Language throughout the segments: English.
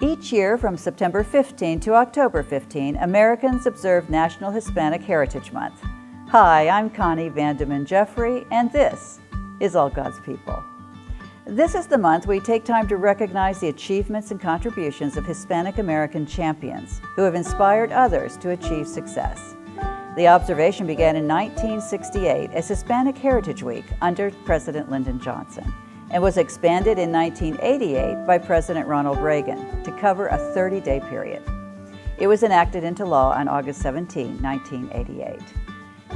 Each year from September 15 to October 15, Americans observe National Hispanic Heritage Month. Hi, I'm Connie Vandeman Jeffrey, and this is All God's People. This is the month we take time to recognize the achievements and contributions of Hispanic American champions who have inspired others to achieve success. The observation began in 1968 as Hispanic Heritage Week under President Lyndon Johnson, and was expanded in 1988 by President Ronald Reagan to cover a 30-day period. It was enacted into law on August 17, 1988.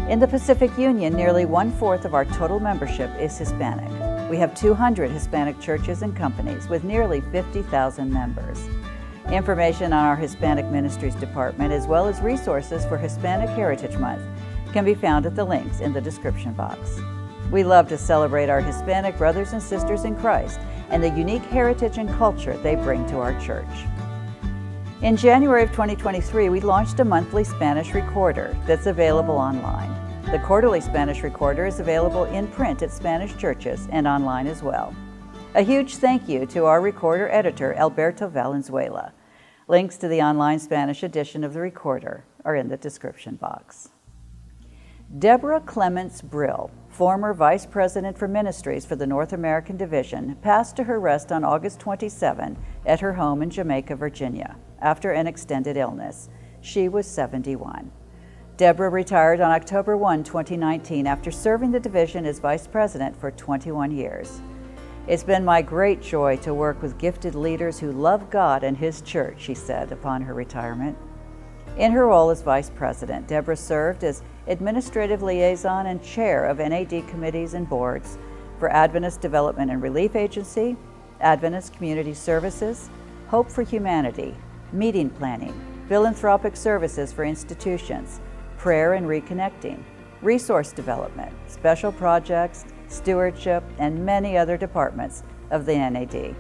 In the Pacific Union, nearly 1/4 of our total membership is Hispanic. We have 200 Hispanic churches and companies with nearly 50,000 members. Information on our Hispanic Ministries department, as well as resources for Hispanic Heritage Month, can be found at the links in the description box. We love to celebrate our Hispanic brothers and sisters in Christ and the unique heritage and culture they bring to our church. In January of 2023, we launched a monthly Spanish recorder that's available online. The quarterly Spanish recorder is available in print at Spanish churches and online as well. A huge thank you to our recorder editor, Alberto Valenzuela. Links to the online Spanish edition of the recorder are in the description box. Debra Clements Brill, former Vice President for Ministries for the North American Division, passed to her rest on August 27 at her home in Jamaica, Virginia, after an extended illness. She was 71. Debra retired on October 1, 2019, after serving the division as Vice President for 21 years. It's been my great joy to work with gifted leaders who love God and His church, she said upon her retirement. In her role as Vice President, Debra served as Administrative Liaison and Chair of NAD committees and boards for Adventist Development and Relief Agency, Adventist Community Services, Hope for Humanity, Meeting Planning, Philanthropic Services for Institutions, Prayer and Reconnecting, Resource Development, Special Projects, Stewardship, and many other departments of the NAD.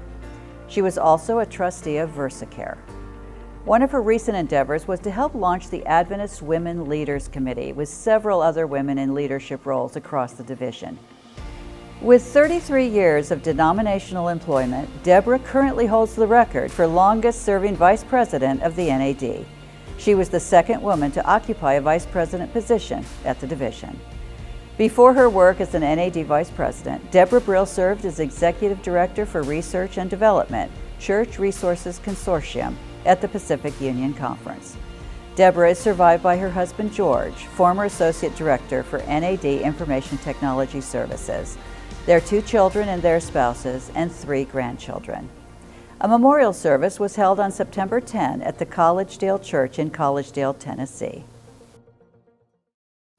She was also a trustee of VersaCare. One of her recent endeavors was to help launch the Adventist Women Leaders Committee with several other women in leadership roles across the division. With 33 years of denominational employment, Debra currently holds the record for longest serving Vice President of the NAD. She was the second woman to occupy a Vice President position at the division. Before her work as an NAD Vice President, Debra Brill served as Executive Director for Research and Development, Church Resources Consortium, at the Pacific Union Conference. Debra is survived by her husband George, former Associate Director for NAD Information Technology Services, their 2 children and their spouses, and 3 grandchildren. A memorial service was held on September 10 at the Collegedale Church in Collegedale, Tennessee.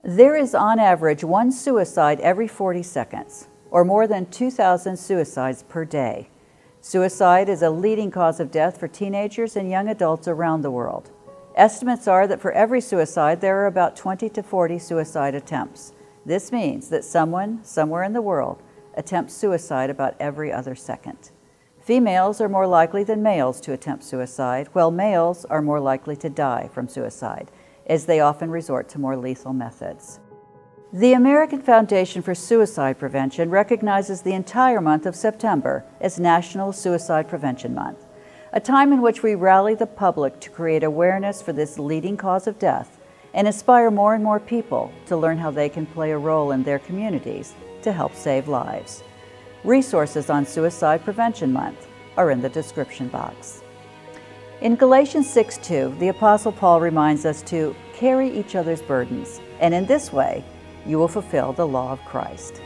There is on average 1 suicide every 40 seconds, or more than 2,000 suicides per day. Suicide is a leading cause of death for teenagers and young adults around the world. Estimates are that for every suicide, there are about 20 to 40 suicide attempts. This means that someone, somewhere in the world, attempts suicide about every other second. Females are more likely than males to attempt suicide, while males are more likely to die from suicide, as they often resort to more lethal methods. The American Foundation for Suicide Prevention recognizes the entire month of September as National Suicide Prevention Month, a time in which we rally the public to create awareness for this leading cause of death and inspire more and more people to learn how they can play a role in their communities to help save lives. Resources on Suicide Prevention Month are in the description box. In Galatians 6:2, the Apostle Paul reminds us to carry each other's burdens, and in this way, you will fulfill the law of Christ.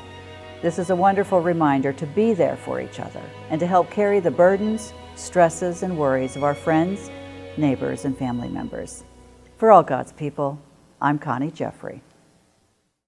This is a wonderful reminder to be there for each other and to help carry the burdens, stresses, and worries of our friends, neighbors, and family members. For All God's People, I'm Connie Jeffrey.